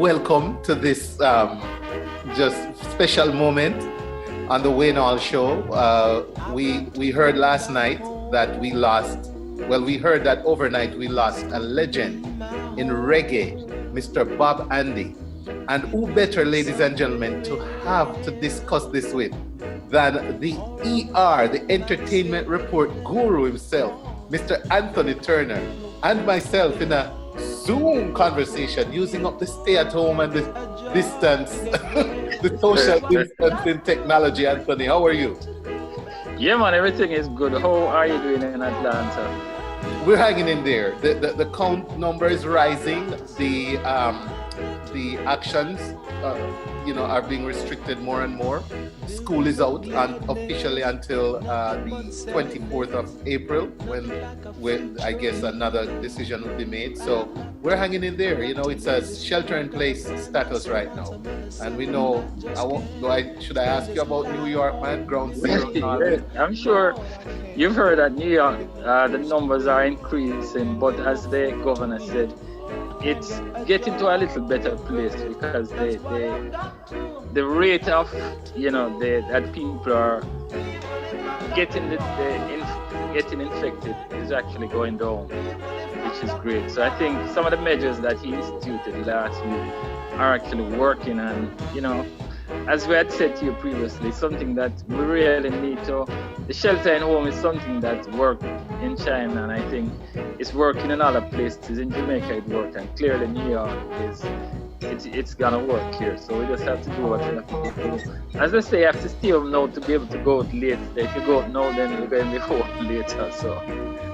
welcome to this just special moment on the Wayne Hall Show. We heard last night that we lost. Well, we heard that overnight we lost a legend in reggae, Mr. Bob Andy. And who better, ladies and gentlemen, to have to discuss this with than the ER, the Entertainment Report guru himself, Mr. Anthony Turner, and myself in a Zoom conversation using up the stay at home and the distance, the social distancing technology. Anthony, how are you? Yeah, man, everything is good. How are you doing in Atlanta? We're hanging in there. The count number is rising. The actions, are being restricted more and more. School is out officially until the 24th of April, when I guess another decision will be made. So we're hanging in there. It's a shelter-in-place status right now, and we know. Should I ask you about New York, man? Ground zero. Yes, I'm sure you've heard that New York, the numbers are increasing, but as the governor said, it's getting to a little better place because the rate of that people are getting getting infected is actually going down, which is great. So I think some of the measures that he instituted last week are actually working, and as we had said to you previously, something that we really need to. The shelter in home is something that worked in China, and I think it's working in other places. In Jamaica, it worked, and clearly New York it's gonna work here. So we just have to do what we have to do. As I say, you have to stay home now to be able to go out later. If you go out now, then you're going to be home later. So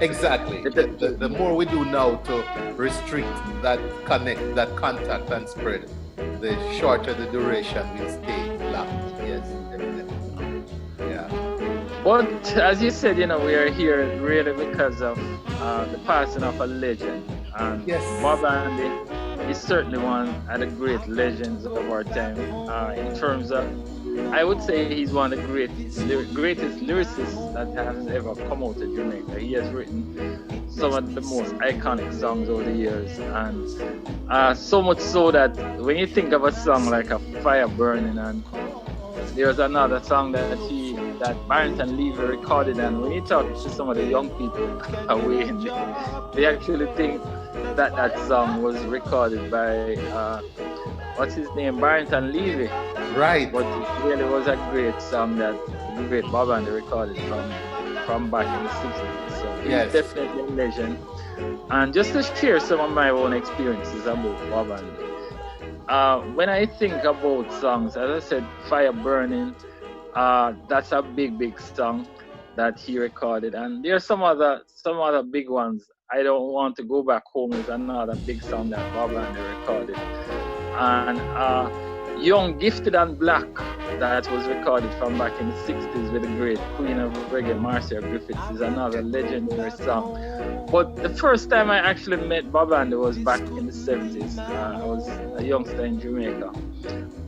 exactly. The more we do now to restrict that contact and spread, the shorter the duration will stay locked. Yes, definitely. Yeah. But as you said, we are here really because of the passing of a legend. And yes. Bob Andy is certainly one of the great legends of our time. In terms of, I would say he's one of the greatest lyricists that has ever come out of Jamaica. He has written some of the most iconic songs over the years, and so much so that when you think of a song like A Fire Burning, and there's another song that Barrington Levy recorded, and when you talk to some of the young people away, they actually think that song was recorded by what's his name, Barrington Levy. Right. But it really was a great song that the great Bob Andy recorded from back in the 60s. So yes. He's definitely a legend. And just to share some of my own experiences about Bob Andy. When I think about songs, as I said, Fire Burning, that's a big song that he recorded. And there are some other big ones. I Don't Want to Go Back Home is another big song that Bob Andy recorded. And Young, Gifted and Black, that was recorded from back in the 60s with the great Queen of Reggae, Marcia Griffiths, is another legendary song. But the first time I actually met Bob Andy was back in the 70s. I was a youngster in Jamaica.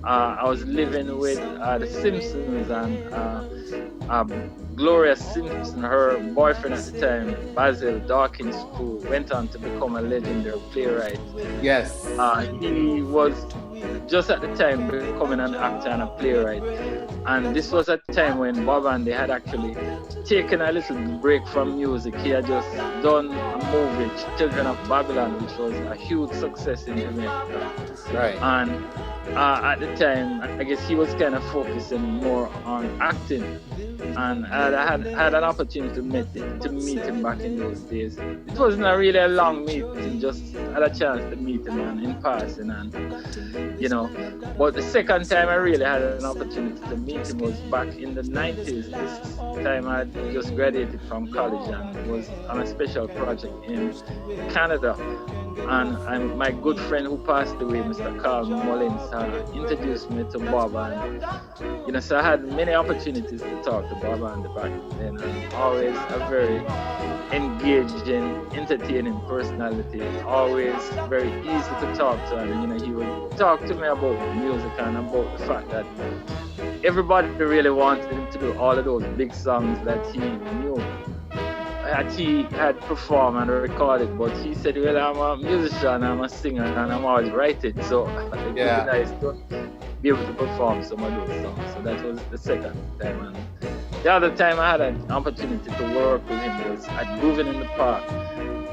I was living with the Simpsons, and Gloria Simpson, her boyfriend at the time, Basil Dawkins, who went on to become a legendary playwright. Yes. He was just at the time becoming an actor and a playwright. And this was a time when Bob Andy had actually taken a little break from music. He had just done a movie, Children of Babylon, which was a huge success in Jamaica. Right. And at the time, I guess he was kind of focusing more on acting. And I had an opportunity to meet him back in those days. It wasn't really a long meeting, just had a chance to meet him in passing, and But the second time I really had an opportunity to meet him was back in the 90s. This time I had just graduated from college and was on a special project in Canada. And my good friend who passed away, Mr. Carl Mullins, introduced me to Bob, and so I had many opportunities to talk to Bob Andy back then, and always a very engaging, entertaining personality, always very easy to talk to, and he would talk to me about music and about the fact that everybody really wanted him to do all of those big songs that he knew. that he had performed and recorded, but he said, well, I'm a musician, I'm a singer, and I'm always writing, so it would be Yeah. nice to be able to perform some of those songs. So that was the second time. And the other time I had an opportunity to work with him was at Grooving in the Park,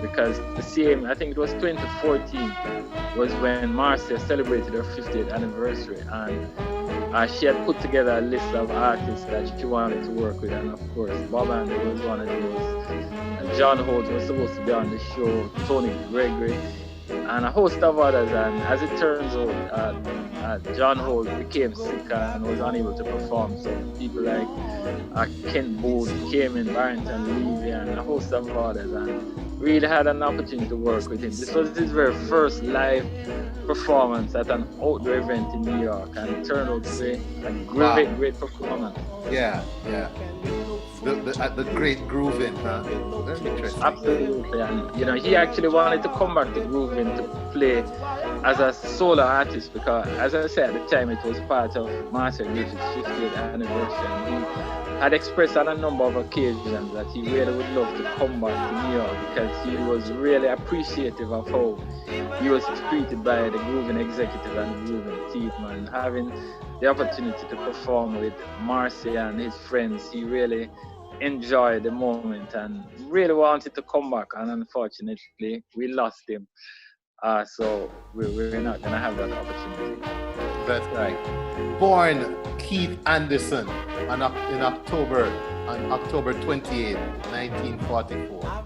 because the same, I think it was 2014, was when Marcia celebrated her 50th anniversary, and she had put together a list of artists that she wanted to work with, and of course, Bob Andy was one of those. And John Holt was supposed to be on the show, Tony Gregory, and a host of others. And as it turns out, John Holt became sick and was unable to perform. So people like Kent Booth came in, Barrington Levy, and a host of others, and really had an opportunity to work with him. This was his very first live performance at an outdoor event in New York, and it turned out to be a great performance. Yeah. The great grooving, huh? Very interesting. Absolutely, and he actually wanted to come back to grooving to play as a solo artist, because, as I said at the time, it was part of Marcia Griffith's 50th anniversary, and he had expressed on a number of occasions that he really would love to come back to New York, because he was really appreciative of how he was treated by the grooving executive and the grooving team, and having the opportunity to perform with Marcia and his friends, he really enjoyed the moment and really wanted to come back, and unfortunately we lost him. So we're not gonna have that opportunity. That's right. Born Keith Anderson on October 28, 1944.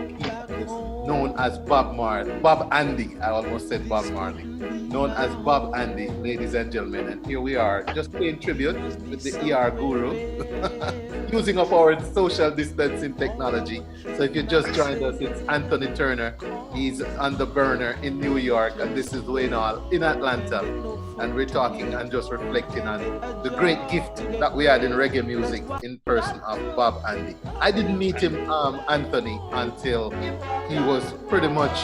Keith Anderson, known as Bob Andy. I almost said Bob Marley. Known as Bob Andy, ladies and gentlemen. And here we are, just paying tribute with the ER Guru, using up our social distancing technology. So if you just joined us, it's Anthony Turner. He's on the burner in New York, and this is Wayne Hall in Atlanta. And we're talking and just reflecting on the great gift that we had in reggae music in person of Bob Andy. I didn't meet him, Anthony, until he was pretty much,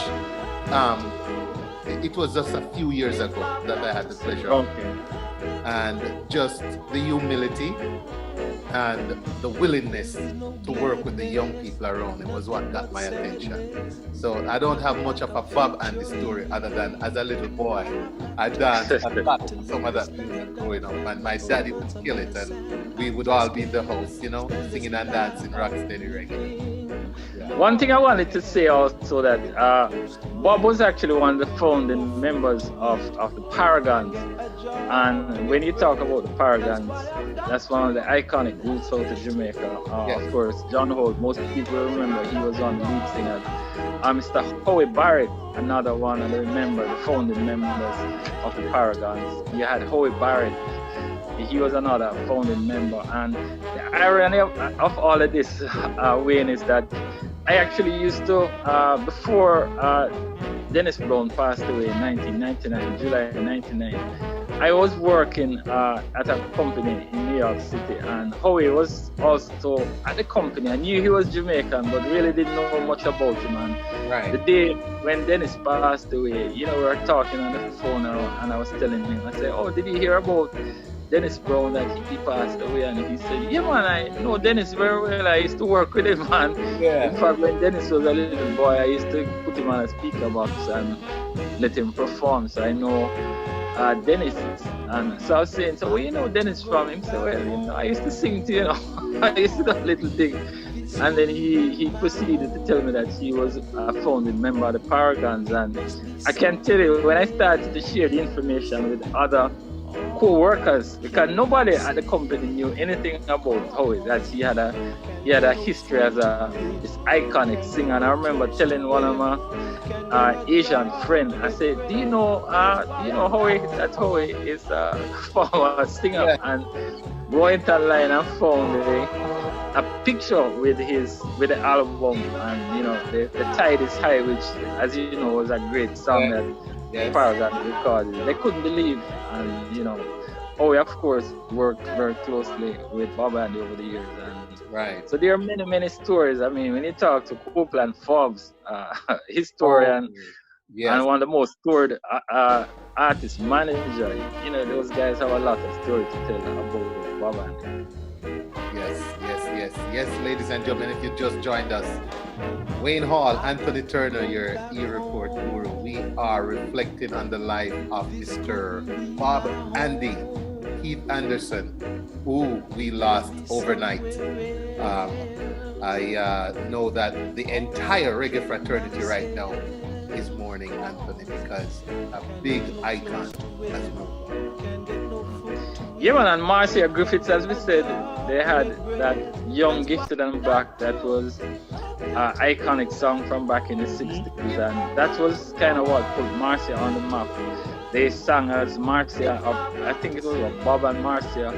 it was just a few years ago that I had the pleasure of. Okay. And just the humility and the willingness to work with the young people around him was what got my attention. So I don't have much of a Bob Andy story other than as a little boy, I danced a lot to some of that music growing up, and my daddy would kill it, and we would all be in the house, singing and dancing rocksteady reggae. Yeah. One thing I wanted to say also that Bob was actually one of the founding members of the Paragons. And when you talk about the Paragons, that's one of the iconic groups out of Jamaica. Yes. Of course, John Holt, most people remember he was on the lead singer. Mr. Howie Barrett, another one of the founding members of the Paragons. You had Howie Barrett. He was another founding member, and the irony of all of this, Wayne, is that I actually used to, before Dennis Brown passed away in 1999, July 99, I was working at a company in New York City, and Howie was also at the company. I knew he was Jamaican, but really didn't know much about him. And Right. the day when Dennis passed away, we were talking on the phone, and I was telling him, I said, "Oh, did you hear about Dennis Brown, that he passed away?" And he said, "Yeah, man, I know Dennis very well. I used to work with him, man. Yeah. In fact, when Dennis was a little boy, I used to put him on a speaker box and let him perform. So I know Dennis." And so I was saying, "So where you know Dennis from?" Him said, "Well, I used to sing to, I used to do a little thing." And then he proceeded to tell me that he was a founding member of the Paragons. And I can tell you, when I started to share the information with other co-workers, because nobody at the company knew anything about Howie, that he had a history as this iconic singer. And I remember telling one of my Asian friends, I said, "Do you know Howie? That Howie is a former singer." Yeah. And went online and found a picture with the album, and the Tide is High, which, as you know, was a great song that Yes. Paragon recorded. They couldn't believe, and Howie, of course, worked very closely with Bob Andy over the years, and Right. so there are many stories. I mean, when you talk to Copeland Forbes, historian, Yes. and one of the most toured artist manager, those guys have a lot of story to tell about Bob Andy. Yes. yes, ladies and gentlemen, if you just joined us, Wayne Hall, Anthony Turner, your e-report guru. We are reflecting on the life of Mr. Bob Andy, Keith Anderson, who we lost overnight. Um, I know that the entire reggae fraternity right now is mourning Anthony because a big icon has moved Yeah, man, and Marcia Griffiths, as we said, they had that young, gifted and black that was iconic song from back in the 60s, and that was kind of what put Marcia on the map. They sang as Marcia, I think it was Bob and Marcia,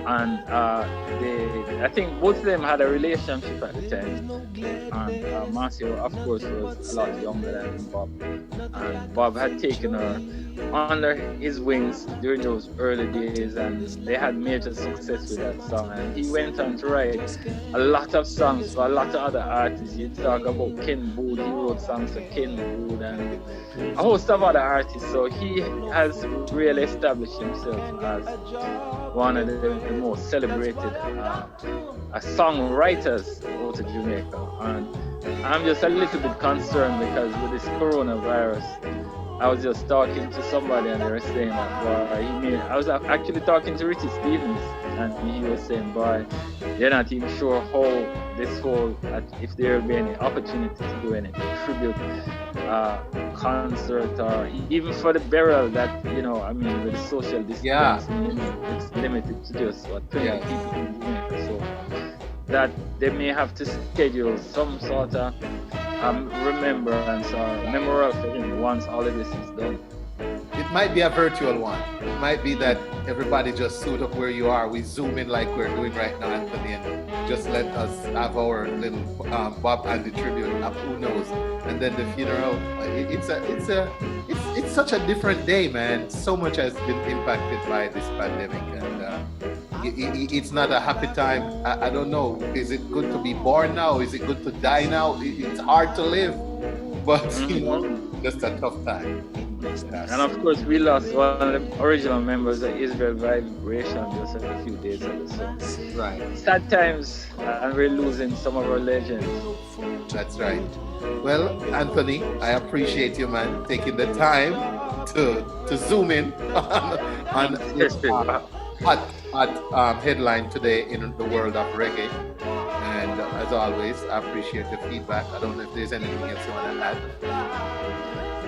and I think both of them had a relationship at the time. And Marcia, of course, was a lot younger than Bob, and Bob had taken her under his wings during those early days, and they had major success with that song. And he went on to write a lot of songs for a lot of other artists. You talk about Ken Boothe, he wrote songs for Ken Boothe and a host of other artists. So he has really established himself as one of the most celebrated songwriters out of Jamaica. And I'm just a little bit concerned because with this coronavirus, I was just talking to somebody and they were saying that, boy, I was actually talking to Richie Stevens and he was saying, boy, they're not even sure how this whole, if there will be any opportunity to do any tribute concert or even for the burial that, with the social distancing, it's limited to just 20 people in Jamaica. So that they may have to schedule some sort of remembrance or memorial for him once all of this is done. It might be a virtual one. It might be that everybody just suit up where you are. We zoom in like we're doing right now, Anthony, and just let us have our little Bob Andy tribute. Who knows? And then the funeral. It's such a different day, man. So much has been impacted by this pandemic, and it's not a happy time. I don't know. Is it good to be born now? Is it good to die now? It's hard to live, but just a tough time. Yes. And of course, we lost one of the original members of Israel Vibration just a few days ago. So right. Sad times, and we're losing some of our legends. That's right. Well, Anthony, I appreciate you, man, taking the time to zoom in on this hot headline today in the world of reggae. And as always, I appreciate the feedback. I don't know if there's anything else you want to add.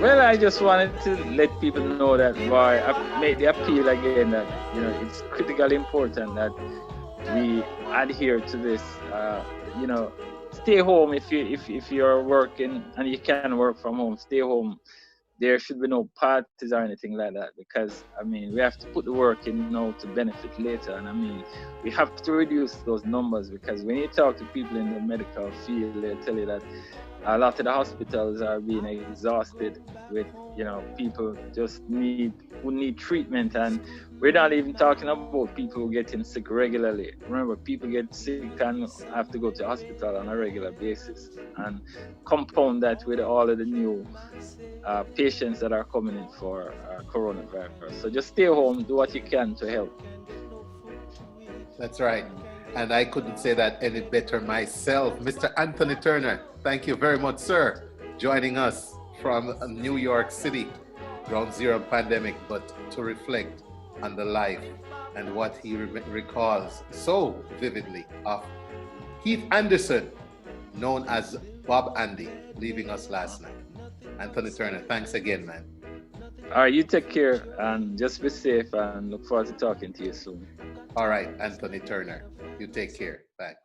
Well, I just wanted to let people know that I made the appeal again that it's critically important that we adhere to this. Stay home if you're working and you can work from home. Stay home. There should be no parties or anything like that because we have to put the work in now to benefit later. And we have to reduce those numbers because when you talk to people in the medical field, they tell you that a lot of the hospitals are being exhausted with people who need treatment, and we're not even talking about people who getting sick regularly. Remember, people get sick and have to go to hospital on a regular basis, and compound that with all of the new patients that are coming in for coronavirus. So just stay home, do what you can to help. That's right. And I couldn't say that any better myself. Mr. Anthony Turner, thank you very much, sir, joining us from New York City, ground zero pandemic, but to reflect on the life and what he recalls so vividly of Keith Anderson, known as Bob Andy, leaving us last night. Anthony Turner, thanks again, man. All right, you take care and just be safe and look forward to talking to you soon. All right, Anthony Turner, you take care. Thanks.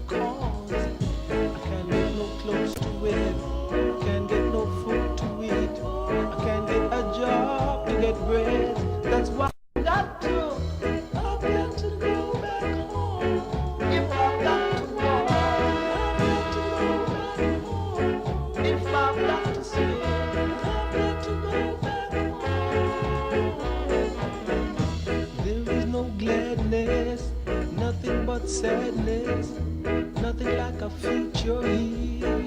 Cause I can't get no close to where but sadness. Nothing like a future here.